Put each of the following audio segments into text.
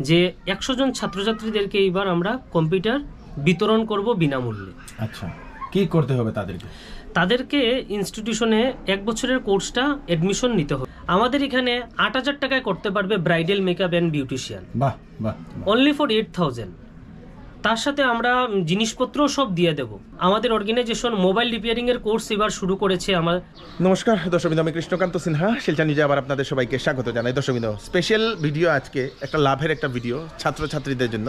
যে 100 জন ছাত্রছাত্রীদেরকে এইবার আমরা কম্পিউটার বিতরণ করব বিনামূল্যে। আচ্ছা, কি করতে হবে তাদেরকে ইনস্টিটিউশনে 1 বছরের কোর্সটা অ্যাডমিশন নিতে হবে। আমাদের এখানে 8000 টাকায় করতে পারবে ব্রাইডাল মেকআপ অ্যান্ড বিউটিশিয়ান। বাহ বাহ, অনলি ফর 8000। তার সাথে আমরা জিনিসপত্র সব দিয়ে দেব। আমাদের অর্গানাইজেশন মোবাইল রিপেয়ারিং এর কোর্স এবার শুরু করেছে। নমস্কার দর্শকবৃন্দ, আমি কৃষ্ণকান্ত সিনহা, শিলচর নিউজে আবার আপনাদের সবাইকে স্বাগত জানাই। দর্শকবৃন্দ, স্পেশাল ভিডিও আজকে, একটা লাভের একটা ভিডিও ছাত্রছাত্রীদের জন্য,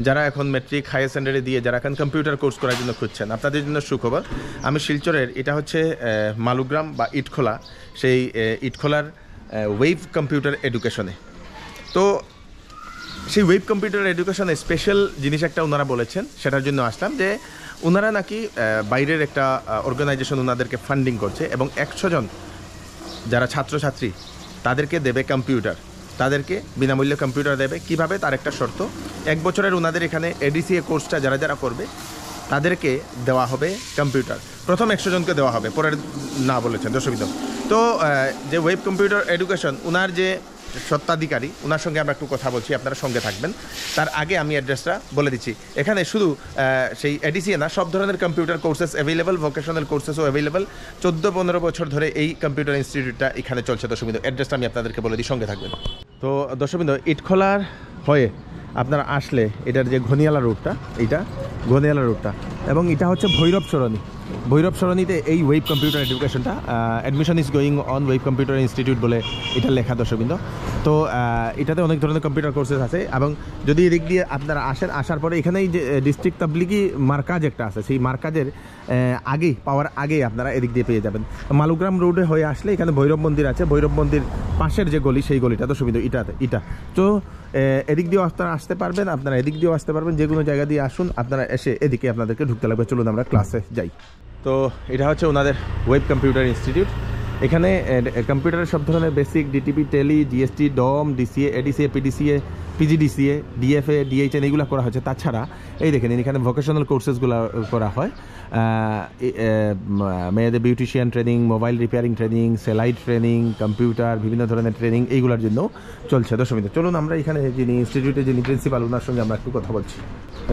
যারা এখন মেট্রিক হায়ার সেকেন্ডারি দিয়ে যারা এখন কম্পিউটার কোর্স করার জন্য খুঁজছেন, আপনাদের জন্য সুখবর। আমি শিলচরের, এটা হচ্ছে মালুগ্রাম বা ইটখোলা, সেই ইটখোলার ওয়েভ কম্পিউটার এডুকেশনে। তো সেই ওয়েব কম্পিউটার এডুকেশনে স্পেশাল জিনিস একটা ওনারা বলেছেন, সেটার জন্য আসলাম। যে ওনারা নাকি বাইরের একটা অর্গানাইজেশন ওনাদেরকে ফান্ডিং করছে এবং 100 জন যারা ছাত্রছাত্রী তাদেরকে দেবে কম্পিউটার, তাদেরকে বিনামূল্যে কম্পিউটার দেবে। কিভাবে, তার একটা শর্ত, 1 বছরের ওনাদের এখানে এডিসিএ কোর্সটা যারা যারা করবে তাদেরকে দেওয়া হবে কম্পিউটার। প্রথম 100 জনকে দেওয়া হবে, পরের না বলেছেন দর্শকবৃন্দ। তো যে ওয়েব কম্পিউটার এডুকেশন, ওনার যে সত্ত্বাধিকারী, ওনার সঙ্গে আমরা একটু কথা বলছি, আপনারা সঙ্গে থাকবেন। তার আগে আমি অ্যাড্রেসটা বলে দিচ্ছি। এখানে শুধু সেই এডিসিএ না, সব ধরনের কম্পিউটার কোর্সেস অ্যাভেলেবল, ভোকেশনাল কোর্সেসও অ্যাভেলেবল। 14-15 বছর ধরে এই কম্পিউটার ইনস্টিটিউটটা এখানে চলছে দর্শকবৃন্দ। অ্যাড্রেসটা আমি আপনাদেরকে বলে দিই, সঙ্গে থাকবেন। তো দর্শকবৃন্দ, ইটখোলার হয়ে আপনারা আসলে এটার যে ঘনিয়ালা রোডটা, এইটা ঘনিয়ালা রোডটা, এবং এটা হচ্ছে ভৈরব সরণি। ভৈরব সরণিতে এই ওয়েব কম্পিউটার এডুকেশনটা, admission is going on web computer institute বলে এটা লেখা দর্শকবৃন্দ। তো এটাতে অনেক ধরনের কম্পিউটার কোর্সেস আছে। এবং যদি এদিক দিয়ে আপনারা আসেন, আসার পরে এখানেই যে ডিস্ট্রিক্ট তাবলিগি মার্কাজ একটা আছে, সেই মার্কাজের আগেই পাওয়ার আগেই আপনারা এদিক দিয়ে পেয়ে যাবেন। মালুগ্রাম রোডে হয়ে আসলে এখানে ভৈরব মন্দির আছে, ভৈরব মন্দির পাশের যে গলি, সেই গলিটা দর্শকবৃন্দ এটা। তো এদিক দিয়েও আপনারা আসতে পারবেন, আপনারা এদিক দিয়েও আসতে পারবেন। যে কোনো জায়গা দিয়ে আসুন, আপনারা এসে এদিকে আপনাদেরকে ঢুকতে লাগবে। চলুন আমরা ক্লাসে যাই। তো এটা হচ্ছে ওনাদের ওয়েব কম্পিউটার ইনস্টিটিউট। এখানে কম্পিউটারের সব ধরনের বেসিক, ডিটিপি, টেলি, জিএসটি, ডম, DCA, ADCA, PDCA, PGDCA, DFA, DHN, এইগুলো করা হচ্ছে। তাছাড়া এই দেখেন, এখানে ভোকেশনাল কোর্সেসগুলো করা হয়। মেয়েদের beautician training, mobile repairing training, সেলাই ট্রেনিং, কম্পিউটার, বিভিন্ন ধরনের ট্রেনিং, এইগুলোর জন্য চলছে দর্শকবৃন্দ। চলুন আমরা এখানে যিনি ইনস্টিটিউটের যিনি প্রিন্সিপাল, ওনার সঙ্গে আমরা একটু কথা বলছি।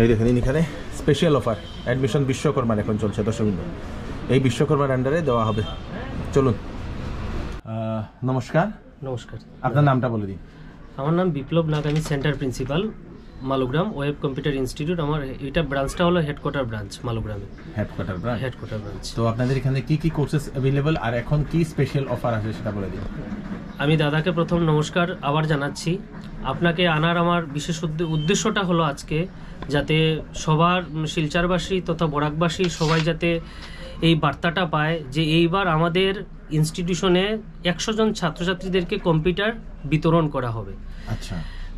এই দেখেন, এখানে স্পেশাল অফার অ্যাডমিশন বিশ্বকর্মার এখন চলছে দর্শকবৃন্দ। এই বিশ্বকর্মার আন্ডারে দেওয়া হবে। চলুন। নমস্কার। নমস্কার, আপনার নামটা বলে দিন। আমার নাম বিপ্লব নাগ, আমি centre principal Malugram web computer institute. আমার এটা ব্রাঞ্চটা হলো হেডকোয়ার্টার ব্রাঞ্চ মালুগ্রামে। Headquarter branch. তো আপনাদের এখানে কি কি কোর্সেস অ্যাভেলেবল আর এখন কি স্পেশাল অফার আছে সেটা বলে দিন। আমি দাদাকে প্রথম নমস্কার আবার জানাচ্ছি। আপনাকে আনার আমার বিশেষ উদ্দেশ্যটা হলো আজকে যাতে সবার, শিলচরবাসী তথা বরাকবাসী সবাই যাতে এই বার্তাটা পায় যে এইবার আমাদের ইনস্টিটিউশনে 100 জন ছাত্রছাত্রীদেরকে কম্পিউটার বিতরণ করা হবে। আচ্ছা,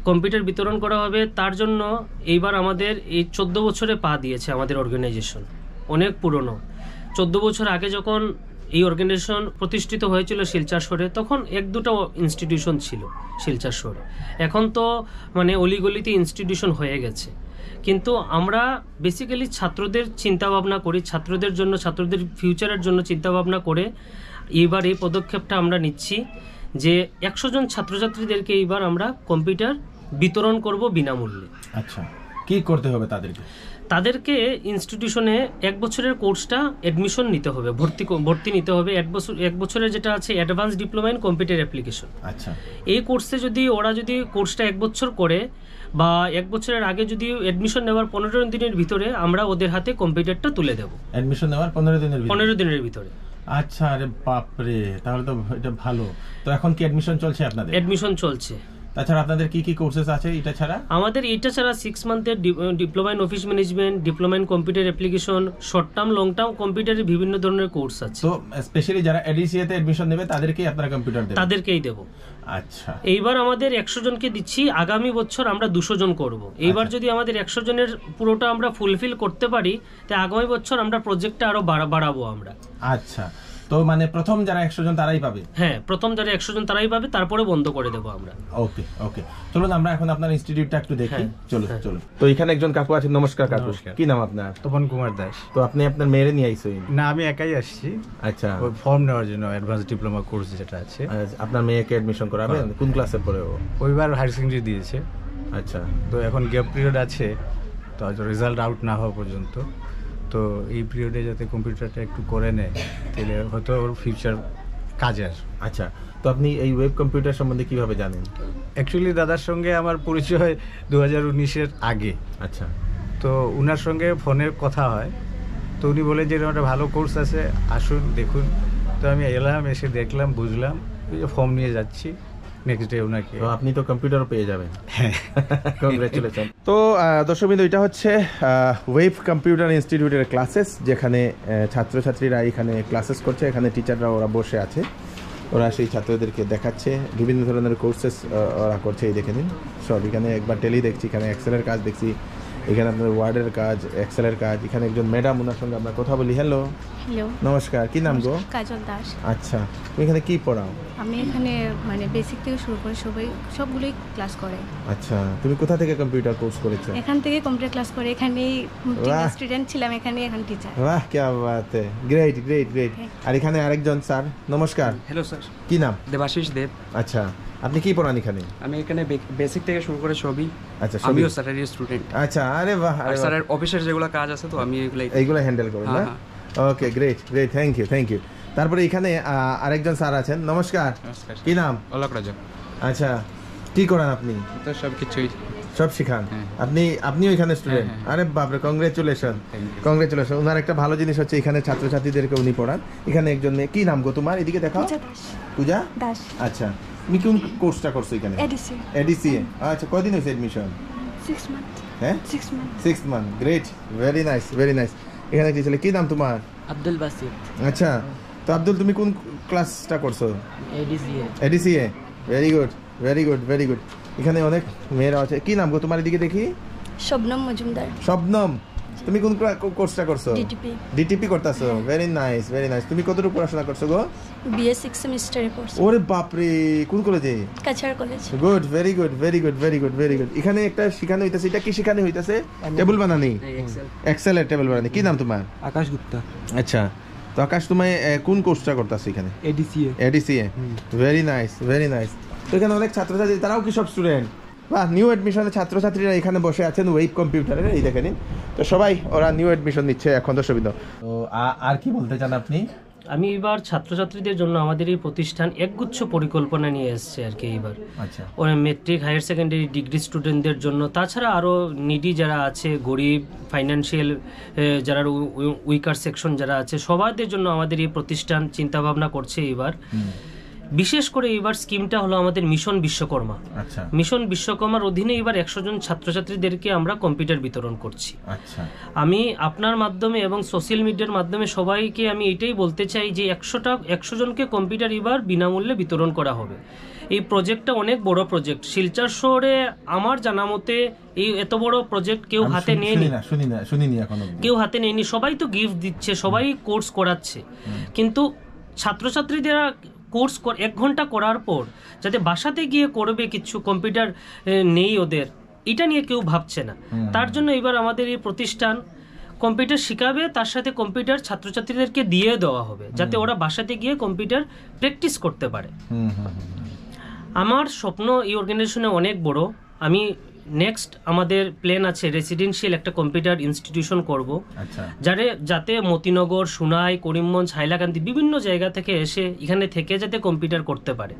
কম্পিউটার বিতরণ করা হবে। তার জন্য এইবার আমাদের এই 14 বছরে পা দিয়েছে আমাদের অর্গানাইজেশন, অনেক পুরনো। 14 বছর আগে যখন এই অর্গানাইজেশন প্রতিষ্ঠিত হয়েছিল শিলচর শহরে, তখন 1-2টা ইনস্টিটিউশন ছিল শিলচর শহরে। এখন তো মানে অলিগলিতে ইনস্টিটিউশন হয়ে গেছে। কিন্তু আমরা বেসিক্যালি ছাত্রদের চিন্তাভাবনা করি, ছাত্রদের জন্য, ছাত্রদের ফিউচারের জন্য চিন্তাভাবনা করে এইবার এই পদক্ষেপটা আমরা নিচ্ছি যে 100 জন ছাত্রছাত্রীদেরকে এইবার আমরা কম্পিউটার বিতরণ করব বিনামূল্যে। আচ্ছা, কি করতে হবে তাদেরকে ইনস্টিটিউশনে 1 বছরের কোর্সটা অ্যাডমিশন নিতে হবে, ভর্তি নিতে হবে। 1 বছরের যেটা আছে advance diploma in computer application. আচ্ছা, এই কোর্সে যদি ওরা যদি কোর্সটা 1 বছর করে বা 1 বছরের আগে যদি অ্যাডমিশন নেওয়ার 15 দিনের ভিতরে আমরা ওদের হাতে কম্পিউটারটা তুলে দেব। অ্যাডমিশন নেওয়ার 15 দিনের ভিতরে। আচ্ছা, আরে বাপরে, তাহলে তো এটা ভালো। তো এখন কি অ্যাডমিশন চলছে আপনাদের? অ্যাডমিশন চলছে। তাছাড়া আপনাদের কি কি কোর্সেস আছে এটা ছাড়া? আমাদের এটা ছাড়া 6 মান্থের diploma in office management, diploma in computer application, short term long term কম্পিউটারের বিভিন্ন ধরনের কোর্স আছে। তো স্পেশালি যারা এডিসিএ তে অ্যাডমিশন নেবে তাদেরকেই আপনারা কম্পিউটার দেবেন? তাদেরকেই দেব। আচ্ছা, এইবার আমাদের 100 জনকে দিচ্ছি, আগামী বছর আমরা 200 জন করব। এইবার যদি আমাদের 100 জনের পুরোটা আমরা ফুলফিল করতে পারি, তাই আগামী বছর আমরা প্রজেক্টটা আরো বাড়াবো আমরা। আচ্ছা, তো মানে প্রথম যারা 100 জন তারাই পাবে? হ্যাঁ, প্রথম যারা 100 জন তারাই পাবে, তারপরে বন্ধ করে দেবো আমরা। ওকে, চলুন আমরা এখন আপনার ইনস্টিটিউটটা একটু দেখি। চলুন। তো এখানে একজন কাকু আছেন। নমস্কার কাকু, কি নাম আপনার? তপন কুমার দাস। তো আপনি আপনার মেয়েরে নিয়ে আইছেন? না, আমি একাই আসছি। আচ্ছা, ফর্ম নেওয়ার জন্য অ্যাডভান্স ডিপ্লোমা কোর্স যেটা আছে। আপনার মেয়েকে অ্যাডমিশন করাবেন? কোন ক্লাসে পড়ে ও? ওইবার হায়ার সেকেন্ডারি দিয়েছে। আচ্ছা, তো এখন গ্যাপ পিরিয়ড আছে, তো রেজাল্ট আউট না হওয়া পর্যন্ত। তো এই পিরিয়ডে যাতে কম্পিউটারটা একটু করে নেয়, তাহলে হয়তো ওর ফিউচার কাজে আসবে। আচ্ছা। তো আপনি এই ওয়েব কম্পিউটার সম্বন্ধে কিভাবে জানেন? অ্যাকচুয়ালি দাদার সঙ্গে আমার পরিচয় 2019-এর আগে। আচ্ছা। তো ওনার সঙ্গে ফোনে কথা হয়, তো উনি বলে যে এরকম একটা ভালো কোর্স আছে, আসুন দেখুন। তো আমি এলাম, এসে দেখলাম, বুঝলাম, এই যে ফর্ম নিয়ে যাচ্ছি, নেক্সট ডে ওনাকে। তো আপনি তো কম্পিউটারও পেয়ে যাবেন। হ্যাঁ, কংগ্রেচুলেশন। তো দর্শকবৃন্দ, এটা হচ্ছে ওয়েব কম্পিউটার ইনস্টিটিউটের ক্লাসেস, যেখানে ছাত্রছাত্রীরা এখানে ক্লাসেস করছে। এখানে টিচাররা ওরা বসে আছে, ওরা সেই ছাত্রদেরকে দেখাচ্ছে বিভিন্ন ধরনের কোর্সেস ওরা করছে। এই দেখে নিন সব, এখানে একবার টেলি দেখছি, এখানে এক্সেলের কাজ দেখছি, এখানে আপনার ওয়ার্ডের কাজ, এক্সেলের কাজ। এখানে একজন ম্যাডাম, ওনার সঙ্গে আমরা কথা বলি। হ্যালো, হ্যালো, নমস্কার, কি নাম গো? কাজল দাস। আচ্ছা, তুমি এখানে কি পড়াও? আমি এখানে মানে বেসিক থেকে শুরু করে সবগুলোই ক্লাস করে। আচ্ছা, তুমি কোথা থেকে কম্পিউটার কোর্স করেছো? এখান থেকে কম্পিউটার ক্লাস করে, এখানেই বাহ। স্টুডেন্ট ছিলাম, এখানে এখন টিচার। বাহ, কি বাত है, গ্রেট গ্রেট গ্রেট। আর এখানে আরেকজন স্যার, নমস্কার। হ্যালো স্যার, কি নাম? দেবাশিস দেব। আচ্ছা, আপনি কি পড়ান এখানে? আমি এখানে বেসিক থেকে শুরু করে ছবি। আচ্ছা, আমিও স্যারের স্টুডেন্ট। আচ্ছা, আরে বাহ, আর স্যারের অফিসের যেগুলো কাজ আছে, তো আমি এইগুলো হ্যান্ডেল করেন না? Okay, great great, thank you thank you. তারপরে এখানে আরেকজন স্যার আছেন, নমস্কার। নমস্কার। কি নাম? অলোক রাজা। আচ্ছা, কি করেন আপনি? তো সব কিছুই সব শিখান? হ্যাঁ। আপনিও এখানে স্টুডেন্ট? হ্যাঁ। আরে বাপরে, কংগ্রেচুলেশন Thank you. কংগ্রেচুলেশন। ওনার একটা ভালো জিনিস হচ্ছে, এখানে ছাত্রছাত্রীদেরকে উনি পড়ান। এখানে একজন মেয়ে, কি নাম গো তোমার? এদিকে দেখাও। পূজা দাস। আচ্ছা, তুমি কোন কোর্সটা করছো এখানে? এডিসি। এডিসিএ। আচ্ছা, কয়দিন হয়েছে এডমিশন? 6 মান্থ। হ্যাঁ, 6 month. 6 month, great, very nice very nice. এখানে কি ছেলে, কি নাম তোমার? আব্দুল বাসিত, আচ্ছা, তো আব্দুল, তুমি কোন ক্লাসটা করছো? ADCA. ADCA, very good very good very good. এখানে অনেক মেয়েরা আছে। কি নাম গো তোমার? এদিকে দেখি। শবনম মজুমদার। শবনম, তুমি কোন কোর্সটা করছো? ডিটিপি। ডিটিপি করতেছো? Very nice very nice. তুমি কতটুকু পড়াশোনা করছো গো? বিএ 6 সেমিস্টারে কোর্স। ওরে বাপরে, কোন কলেজে? Cachar college. Good, very good very good very good very good. এখানে একটা শেখানো হইতাছে, এটা কি শেখানো হইতাছে? টেবিল বানানি, এক্সেলের টেবিল বানানি। কি নাম তোমার? আকাশ গুপ্তা। আচ্ছা, তো আকাশ, তুমি কোন কোর্সটা করতেছো এখানে? ADCA. ADCA, very nice very nice. তো এখানে অনেক ছাত্রছাত্রী, তারাও কি সব স্টুডেন্ট? বা নিউ অ্যাডমিশনের ছাত্রছাত্রীরা এখানে বসে আছেন ওয়েব কম্পিউটারে, এই দেখে নিন। তো সবাই ওরা নিউ অ্যাডমিশন নিচ্ছে এখন। দর্শকবৃন্দ, তো আর কি বলতে চান আপনি? আমি এবার ছাত্রছাত্রীদের জন্য আমাদের এই প্রতিষ্ঠান একগুচ্ছ পরিকল্পনা নিয়ে এসছে আর কি এইবার। আচ্ছা, ওরা মেট্রিক, হায়ার সেকেন্ডারি, ডিগ্রি স্টুডেন্টদের জন্য, তাছাড়া আরও নিডি যারা আছে, গরিব, ফাইন্যান্সিয়াল যারা উইকার সেকশন যারা আছে, সবাইদের জন্য আমাদের এই প্রতিষ্ঠান চিন্তাভাবনা করছে এবার। বিশেষ করে এবার স্কিমটা হলো আমাদের মিশন বিশ্বকর্মা। আচ্ছা মিশন বিশ্বকর্মার অধীনে এবার 100 জন ছাত্রছাত্রীদেরকে আমরা কম্পিউটার বিতরণ করছি। আচ্ছা, আমি আপনার মাধ্যমে এবং সোশ্যাল মিডিয়ার মাধ্যমে সবাইকে আমি এটাই বলতে চাই যে 100 জনকে কম্পিউটার এবার বিনামূল্যে বিতরণ করা হবে। এই প্রজেক্টটা অনেক বড় প্রজেক্ট। শিলচর শহরে আমার জানা মতে এই এত বড় প্রজেক্ট কেউ হাতে নেয়নি, শুনিনি এখনো, কেউ হাতে নেয়নি। সবাই তো গিফট দিচ্ছে, সবাই কোর্স করাচ্ছে, কিন্তু ছাত্রছাত্রীরা কোর্স 1 ঘন্টা করার পর যাতে বাসাতে গিয়ে করবে, কিছু কম্পিউটার নেই ওদের, এটা নিয়ে কেউ ভাবছে না। তার জন্য এবার আমাদের এই প্রতিষ্ঠান কম্পিউটার শিখাবে, তার সাথে কম্পিউটার ছাত্রছাত্রীদেরকে দিয়ে দেওয়া হবে যাতে ওরা বাসাতে গিয়ে কম্পিউটার প্র্যাকটিস করতে পারে। আমার স্বপ্ন এই অর্গানাইজেশনে অনেক বড়। আমি নেক্সট আমাদের প্ল্যান আছে রেসিডেন্সিয়াল একটা কম্পিউটার ইনস্টিটিউশন করব, যাতে মতিনগর, সুনাই, করিমগঞ্জ, হাইলাকান্দি বিভিন্ন জায়গা থেকে এসে এখানে থেকে যাতে কম্পিউটার করতে পারে।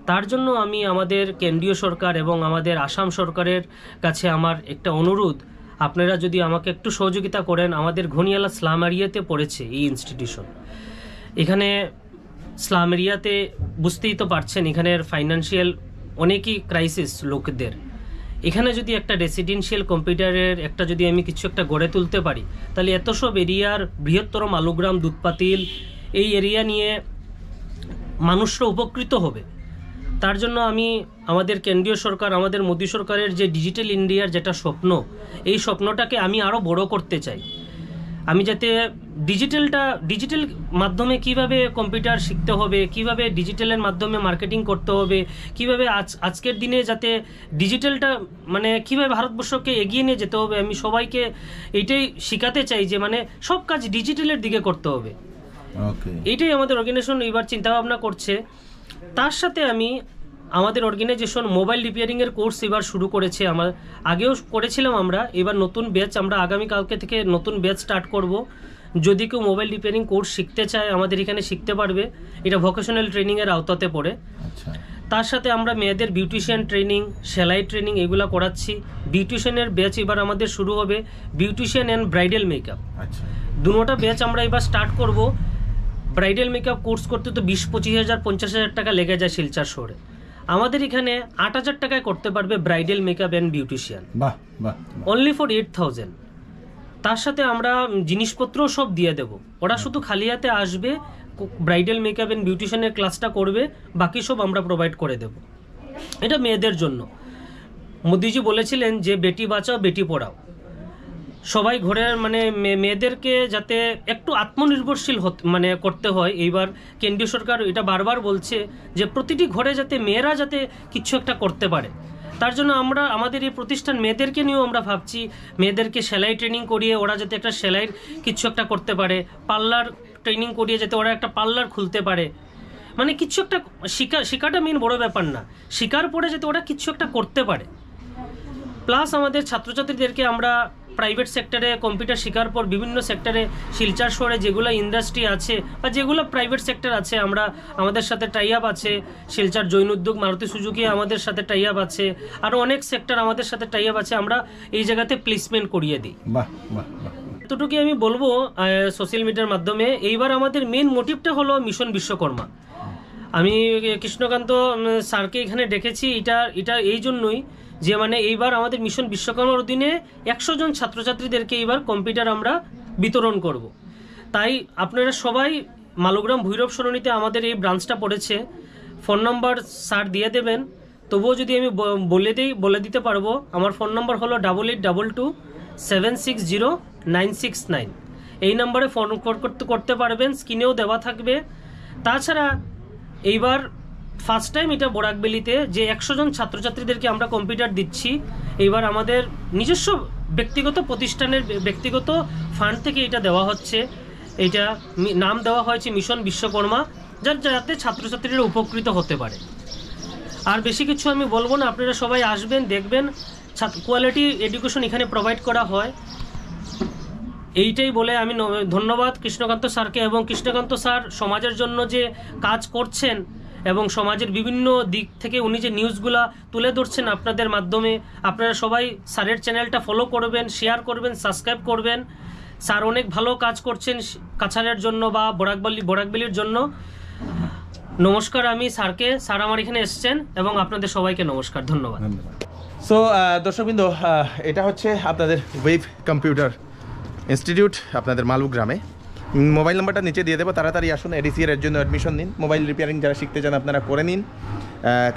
তার জন্য আমি আমাদের কেন্দ্রীয় সরকার এবং আমাদের আসাম সরকারের কাছে আমার একটা অনুরোধ, আপনারা যদি আমাকে একটু সহযোগিতা করেন। আমাদের ঘনিয়ালা স্লাম এরিয়াতে পড়েছে এই ইনস্টিটিউশন। এখানে স্লাম এরিয়াতে বুঝতেই তো পারছেন, এখানের ফাইন্যান্সিয়াল অনেকই ক্রাইসিস লোকদের। এখানে যদি একটা রেসিডেন্সিয়াল কম্পিউটারের যদি আমি কিছু একটা গড়ে তুলতে পারি, তাহলে এত সব এরিয়ার বৃহত্তর মালুগ্রাম, দুধপাতিল এই এরিয়া নিয়ে মানুষরা উপকৃত হবে। তার জন্য আমি আমাদের কেন্দ্রীয় সরকার, আমাদের মোদী সরকারের যে ডিজিটাল ইন্ডিয়ার যেটা স্বপ্ন, এই স্বপ্নটাকে আমি আরও বড় করতে চাই। আমি যাতে ডিজিটাল মাধ্যমে কিভাবে কম্পিউটার শিখতে হবে, কিভাবে ডিজিটালের মাধ্যমে মার্কেটিং করতে হবে, কিভাবে আজকের দিনে যাতে ডিজিটালটা মানে কিভাবে ভারতবর্ষকে এগিয়ে নিয়ে যেতে হবে, আমি সবাইকে এইটাই শেখাতে চাই যে মানে সব কাজ ডিজিটালের দিকে করতে হবে। এইটাই আমাদের অর্গানাইজেশন এবার চিন্তাভাবনা করছে। তার সাথে আমি আমাদের অর্গানাইজেশন মোবাইল রিপেয়ারিংয়ের কোর্স এবার শুরু করেছে। আগেও করেছিলাম আমরা, এবার নতুন ব্যাচ আমরা আগামীকালকে থেকে নতুন ব্যাচ স্টার্ট করব। যদি কেউ মোবাইল রিপেয়ারিং কোর্স শিখতে চায় আমাদের এখানে শিখতে পারবে, এটা ভোকেশনাল ট্রেনিংয়ের আওতাতে পড়ে। আচ্ছা তার সাথে আমরা মেয়েদের বিউটিশিয়ান ট্রেনিং, সেলাই ট্রেনিং এগুলো করাচ্ছি। বিউটিশিয়ানের ব্যাচ এবার আমাদের শুরু হবে, বিউটিশিয়ান অ্যান্ড ব্রাইডাল মেকআপ, আচ্ছা দুটোটা ব্যাচ আমরা এবার স্টার্ট করব। ব্রাইডাল মেকআপ কোর্স করতে তো 20-25 হাজার 50 হাজার টাকা লেগে যায় শিলচর শহরে। আমাদের এখানে 8,000 টাকায় করতে পারবে ব্রাইডাল মেকআপ অ্যান্ড বিউটিশিয়ান, বাহ বাহ অনলি ফর 8,000। তার সাথে আমরা জিনিসপত্রও সব দিয়ে দেবো, ওরা শুধু খালি হাতে আসবে, ব্রাইডাল মেকআপ অ্যান্ড বিউটিশিয়ানের ক্লাসটা করবে, বাকি সব আমরা প্রোভাইড করে দেব। এটা মেয়েদের জন্য। মোদিজি বলেছিলেন যে বেটি বাঁচাও বেটি পড়াও, সবাই ঘরের মানে মেয়েদেরকে যাতে একটু আত্মনির্ভরশীল করতে হয়। এইবার কেন্দ্রীয় সরকার এটা বারবার বলছে যে প্রতিটি ঘরে যাতে মেয়েরা যাতে কিছু একটা করতে পারে। তার জন্য আমরা আমাদের এই প্রতিষ্ঠান মেয়েদেরকে নিয়েও আমরা ভাবছি, মেয়েদেরকে সেলাই ট্রেনিং করিয়ে ওরা যাতে একটা সেলাইয়ের কিছু একটা করতে পারে, পার্লার ট্রেনিং করিয়ে যাতে ওরা একটা পার্লার খুলতে পারে। মানে কিছু একটা শেখাটা মেন বড় ব্যাপার না, শেখার পরে যাতে ওরা কিছু একটা করতে পারে। প্লাস আমাদের ছাত্রছাত্রীদেরকে আমরা প্রাইভেট সেক্টরে কম্পিউটার শেখার পর বিভিন্ন সেক্টরে শিলচর শহরে যেগুলো ইন্ডাস্ট্রি আছে বা যেগুলো প্রাইভেট সেক্টর আছে, আমাদের সাথে টাই আপ আছে। শিলচর জৈন উদ্যোগ, মারুতি সুজুকি আমাদের সাথে টাই আপ আছে, আরও অনেক সেক্টর আমাদের সাথে টাই আপ আছে। আমরা এই জায়গাতে প্লেসমেন্ট করিয়ে দিই। বাহ বাহ বাহ। এতটুকু আমি বলবো সোশ্যাল মিডিয়ার মাধ্যমে। এইবার আমাদের মেন মোটিভটা হলো মিশন বিশ্বকর্মা। আমি কৃষ্ণকান্ত স্যারকে এখানে ডেকেছি এটা এই জন্যই যে মানে এইবার আমাদের মিশন বিশ্বকর্মার অধীনে 100 জন ছাত্রছাত্রীদেরকে এইবার কম্পিউটার আমরা বিতরণ করব। তাই আপনারা সবাই মালোগ্রাম ভৈরব সরণিতে আমাদের এই ব্রাঞ্চটা পড়েছে। ফোন নাম্বার স্যার দিয়ে দেবেন, তবুও যদি আমি বলে দিতে পারবো। আমার ফোন নাম্বার হলো 8822-760-969। এই নাম্বারে ফোন করতে পারবেন, স্ক্রিনেও দেওয়া থাকবে। তাছাড়া এইবার ফার্স্ট টাইম এটা বরাকবেলিতে যে 100 জন ছাত্রছাত্রীদেরকে আমরা কম্পিউটার দিচ্ছি। এইবার আমাদের নিজস্ব ব্যক্তিগত প্রতিষ্ঠানের ব্যক্তিগত ফান্ড থেকে এটা দেওয়া হচ্ছে। এটা নাম দেওয়া হয়েছে মিশন বিশ্বকর্মা, যাতে ছাত্রছাত্রীরা উপকৃত হতে পারে। আর বেশি কিছু আমি বলবো না, আপনারা সবাই আসবেন, দেখবেন কোয়ালিটি এডুকেশন এখানে প্রোভাইড করা হয়। এইটাই বলে আমি ধন্যবাদ কৃষ্ণকান্ত স্যারকে। এবং কৃষ্ণকান্ত স্যার সমাজের জন্য যে কাজ করছেন এবং সমাজের বিভিন্ন দিক থেকে উনি যে নিউজগুলা তুলে ধরছেন আপনাদের মাধ্যমে, আপনারা সবাই স্যারের চ্যানেলটা ফলো করবেন, শেয়ার করবেন, সাবস্ক্রাইব করবেন। স্যার অনেক ভালো কাজ করছেন কাছাড়ের জন্য বা বরাকবেলির জন্য। নমস্কার আমি স্যারকে, স্যার আমার এখানে এসেছেন, এবং আপনাদের সবাইকে নমস্কার, ধন্যবাদ। সো দর্শকবৃন্দ, এটা হচ্ছে আপনাদের ওয়েভ কম্পিউটার ইনস্টিটিউট আপনাদের মালুগ্রামে। মোবাইল নাম্বারটা নিচে দিয়ে দেবো, তাড়াতাড়ি আসুন, এডিসিএর জন্য অ্যাডমিশন নিন। মোবাইল রিপেয়ারিং যারা শিখতে চান আপনারা করে নিন,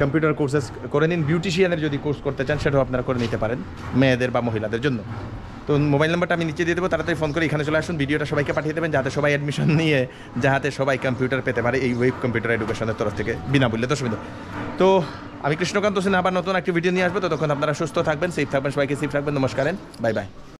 কম্পিউটার কোর্সেস করে নিন। বিউটিশিয়ানের যদি কোর্স করতে চান সেটাও আপনারা করে নিতে পারেন, মেয়েদের বা মহিলাদের জন্য। তো মোবাইল নাম্বারটা আমি নিচে দিয়ে দেবো, তাড়াতাড়ি ফোন করে এখানে চলে আসুন। ভিডিওটা সবাইকে পাঠিয়ে দেবেন যাতে সবাই অ্যাডমিশন নিয়ে যাতে সবাই কম্পিউটার পেতে পারে এই ওয়েব কম্পিউটার এডুকেশনের তরফ থেকে বিনামূল্যে। দর্শকবৃন্দ, তো আমি কৃষ্ণকান্ত সিনহা আবার নতুন একটি ভিডিও নিয়ে আসবো। ততক্ষণ আপনারা সুস্থ থাকবেন, সেফ থাকবেন, সবাইকে সেফ থাকবেন। নমস্কার, বাই বাই।